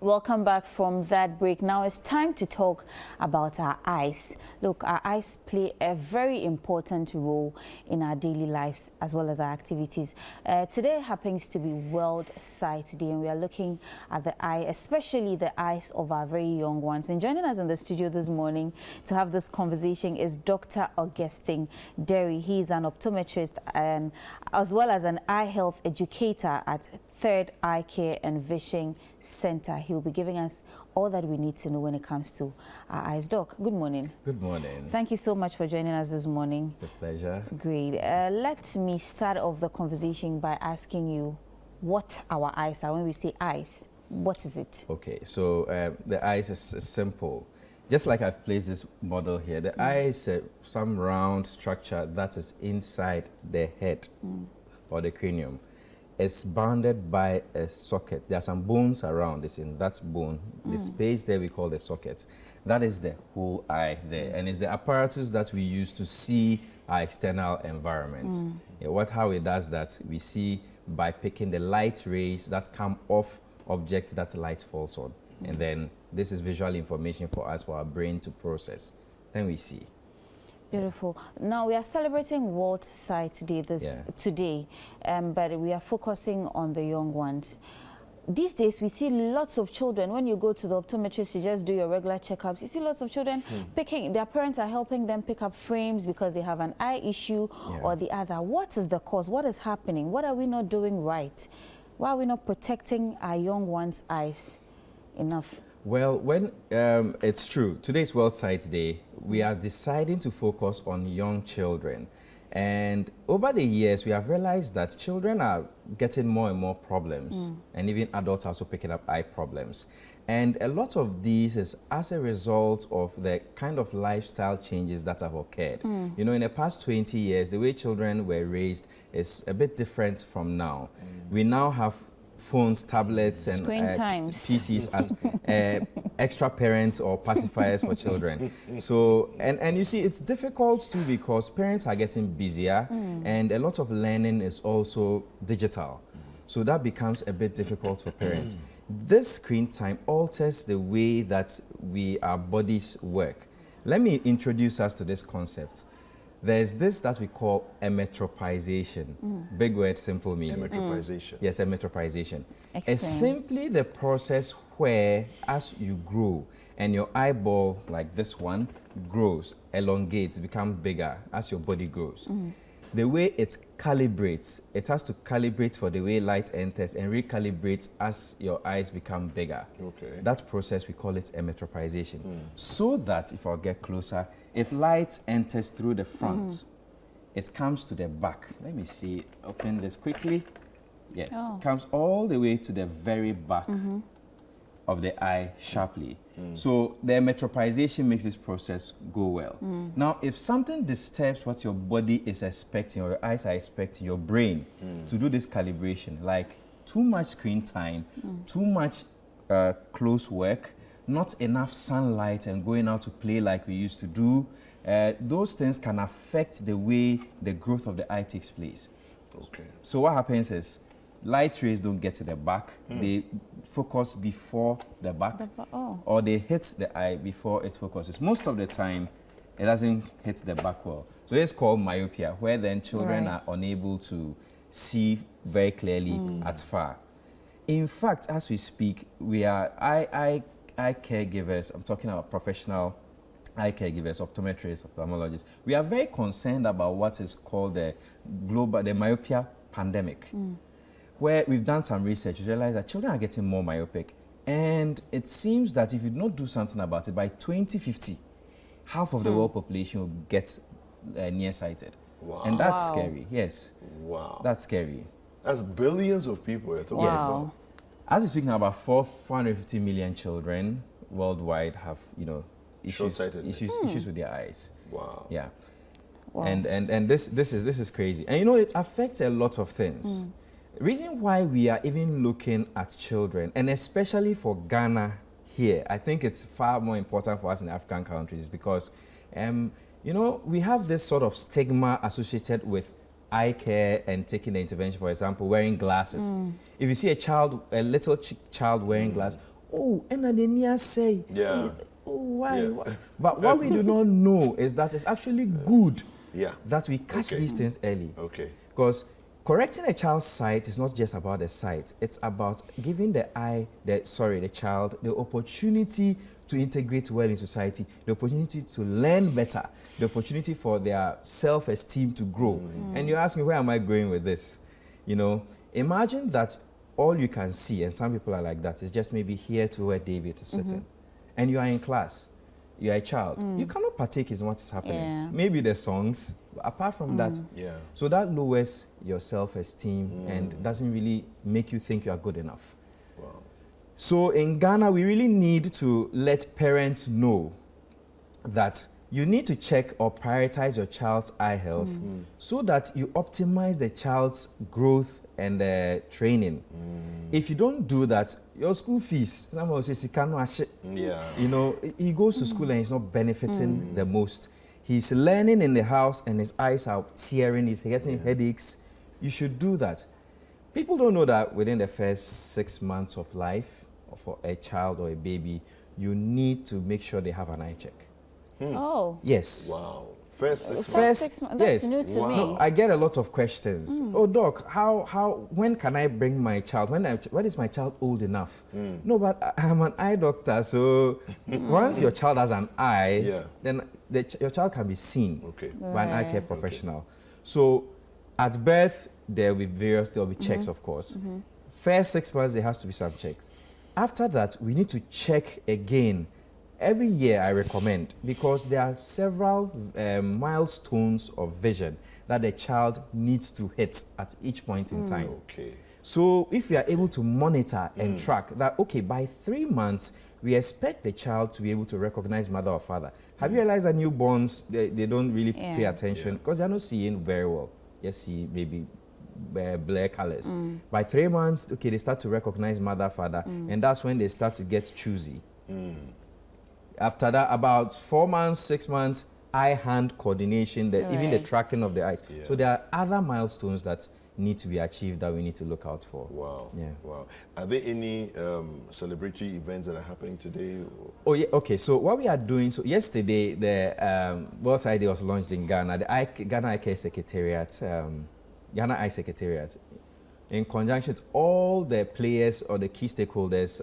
Welcome back from that break. Now it's time to talk about our eyes. Look, our eyes play a very important role in our daily lives as well as our activities. Today happens to be World Sight Day, and we are looking at the eye, especially the eyes of our very young ones. And joining us in the studio this morning to have this conversation is Dr. Augustine Derry. He is an optometrist and as well as an eye health educator at Third Eye Care and Vision Center. He will be giving us all that we need to know when it comes to our eyes. Doc, good morning. Good morning. Thank you so much for joining us this morning. It's a pleasure. Great. Let me start off the conversation by asking you what our eyes are. When we say eyes, what is it? Okay, so the eyes is simple. Just like I've placed this model here, the eye is some round structure that is inside the head or the cranium. It's bounded by a socket. There are some bones around this, in that bone, the space there we call the socket. That is the whole eye there, and it's the apparatus that we use to see our external environment. Yeah, how it does that, we see by picking the light rays that come off objects that light falls on. And then this is visual information for us, for our brain to process. Then we see. Beautiful. Now we are celebrating World Sight Day today, but we are focusing on the young ones. These days we see lots of children. When you go to the optometrist, you just do your regular checkups. You see lots of children picking, their parents are helping them pick up frames because they have an eye issue or the other. What is the cause? What is happening? What are we not doing right? Why are we not protecting our young ones' eyes enough? Well, when it's true, today's World Sight Day, we are deciding to focus on young children. And over the years, we have realized that children are getting more and more problems, and even adults are also picking up eye problems. And a lot of these is as a result of the kind of lifestyle changes that have occurred. You know, in the past 20 years, the way children were raised is a bit different from now. We now have phones, tablets, and PCs as extra parents or pacifiers for children. So, and you see, it's difficult too because parents are getting busier and a lot of learning is also digital. So that becomes a bit difficult for parents. This screen time alters the way that our bodies work. Let me introduce us to this concept. There's this that we call emmetropization. Big word, simple meaning. Emmetropization. Yes, emmetropization. Explain. It's simply the process where, as you grow, and your eyeball, like this one, grows, elongates, becomes bigger as your body grows. The way it calibrates, it has to calibrate for the way light enters and recalibrates as your eyes become bigger. Okay. That process, we call it emmetropization. So that, if I get closer, if light enters through the front, it comes to the back. Let me see, open this quickly. Yes, it comes all the way to the very back of the eye sharply. So the emmetropization makes this process go well. Now, if something disturbs what your body is expecting or your eyes are expecting, your brain to do this calibration, like too much screen time, too much close work, not enough sunlight and going out to play like we used to do, those things can affect the way the growth of the eye takes place. Okay. So what happens is, light rays don't get to the back. They focus before the back, or they hit the eye before it focuses. Most of the time, it doesn't hit the back well. So it's called myopia, where then children are unable to see very clearly at far. In fact, as we speak, we are eye caregivers. I'm talking about professional eye caregivers, optometrists, ophthalmologists. We are very concerned about what is called the myopia pandemic. Where we've done some research, we realize that children are getting more myopic. And it seems that if you don't do something about it, by 2050, half of the world population will get nearsighted. Wow. And that's scary, yes. Wow. That's scary. That's billions of people we're talking about. As we speak now, about 450 million children worldwide have, issues with their eyes. Wow. Yeah. Wow. And this is crazy. And it affects a lot of things. The reason why we are even looking at children, and especially for Ghana here, I think it's far more important for us in African countries, is because, we have this sort of stigma associated with eye care and taking the intervention. For example, wearing glasses. If you see a little child wearing glasses, oh, and then near say, Yeah. oh, why? Yeah. Why? But what we do not know is that it's actually good that we catch these things early. Okay. Because correcting a child's sight is not just about the sight. It's about giving the child the opportunity to integrate well in society, the opportunity to learn better, the opportunity for their self-esteem to grow. And you ask me, where am I going with this? You know, imagine that all you can see, and some people are like that, is just maybe here to where David is sitting. And you are in class, you are a child. You cannot partake in what is happening. Yeah. Maybe the songs, but apart from that. Yeah. So that lowers your self-esteem and doesn't really make you think you are good enough. Wow. So in Ghana, we really need to let parents know that you need to check or prioritize your child's eye health so that you optimize the child's growth and training. If you don't do that, your school fees, someone will say, you know, he goes to school and he's not benefiting the most. He's learning in the house and his eyes are tearing, he's getting headaches. You should do that. People don't know that within the first 6 months of life for a child or a baby, you need to make sure they have an eye check. Oh. Yes. Wow. First 6 months. First 6 months. That's yes. new to Wow. me. No, I get a lot of questions. Oh, doc, when can I bring my child? When is my child old enough? No, but I'm an eye doctor, so once your child has an eye, then your child can be seen by an eye care professional. So at birth, there will be checks, of course. First 6 months, there has to be some checks. After that, we need to check again. Every year I recommend, because there are several milestones of vision that the child needs to hit at each point in time. Okay. So if we are able to monitor and track that, okay, by 3 months, we expect the child to be able to recognize mother or father. Have you realized that newborns, they don't really pay attention because they're not seeing very well. You see maybe blur colors. By 3 months, okay, they start to recognize mother, father, and that's when they start to get choosy. After that, about 4 months, 6 months, eye-hand coordination, even the tracking of the eyes. So there are other milestones that need to be achieved that we need to look out for. Wow. Yeah. Wow. Are there any celebratory events that are happening today? Oh, yeah. Okay. So what we are doing, so yesterday, the World Sight Day was launched in Ghana. The Ghana Eye Care Secretariat, Ghana Eye Secretariat, in conjunction with all the players or the key stakeholders,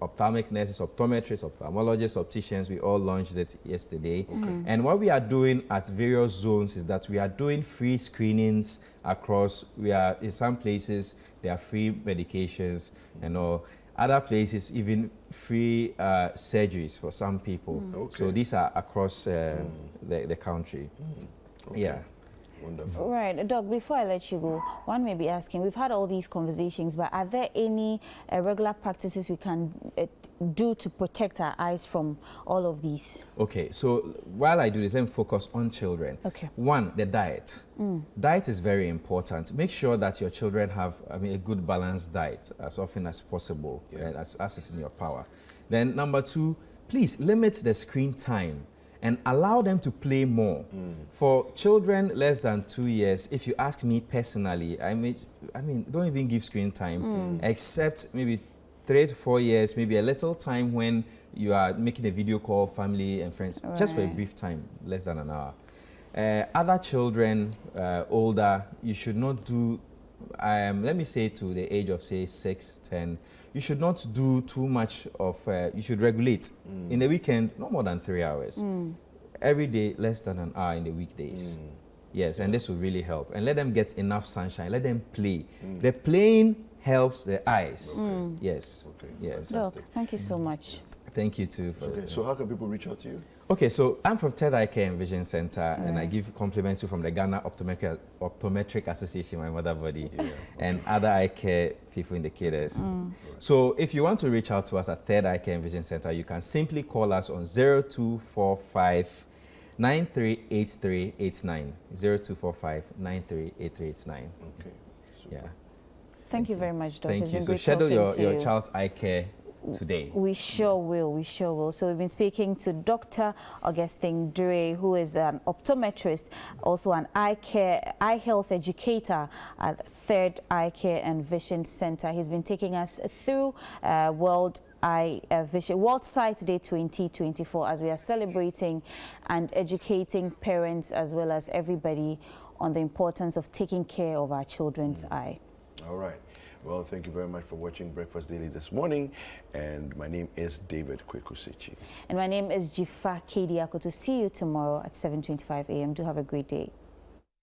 ophthalmic nurses, optometrists, ophthalmologists, opticians, we all launched it yesterday. And what we are doing at various zones is that we are doing free screenings across. We are, in some places, there are free medications and all. Other places, even free surgeries for some people. So these are across the country. Yeah. Wonderful. Right, Doc, before I let you go, one may be asking, we've had all these conversations, but are there any regular practices we can do to protect our eyes from all of these? Okay, so while I do this, let me focus on children. Okay. One, the diet. Diet is very important. Make sure that your children have a good balanced diet as often as possible, as is in your power. Then number two, please limit the screen time and allow them to play more. For children less than 2 years, if you ask me personally, I mean, don't even give screen time, except maybe 3 to 4 years, maybe a little time when you are making a video call, family and friends, just for a brief time, less than an hour. Other children, older, you should not do, let me say to the age of say 6, 10, you should not do too much of, you should regulate. In the weekend, no more than 3 hours. Every day, less than an hour in the weekdays. Yes, and this will really help. And let them get enough sunshine, let them play. The playing helps the eyes. Yes. Okay. Yes. Doc, thank you so much. Thank you too for Okay. So how can people reach out to you? Okay, so I'm from Third Eye Care and Vision Center, and I give compliments to from the Ghana Optometric Association, my mother body, and other eye care people indicators. So if you want to reach out to us at Third Eye Care and Vision Center, you can simply call us on 0245 938389. 0245 938389. Okay. Yeah. Thank you very much, Doc. Thank It's you. been So great schedule talking to your you. child's eye care today. We sure will. We sure will. So we've been speaking to Dr. Augustine Dre, who is an optometrist, also an eye health educator at Third Eye Care and Vision Center. He's been taking us through World Sight Day 2024 as we are celebrating and educating parents as well as everybody on the importance of taking care of our children's eye. All right. Well, thank you very much for watching Breakfast Daily this morning. And my name is David Kwekusichi. And my name is Jifa Kediako. To see you tomorrow at 7:25 a.m. Do have a great day.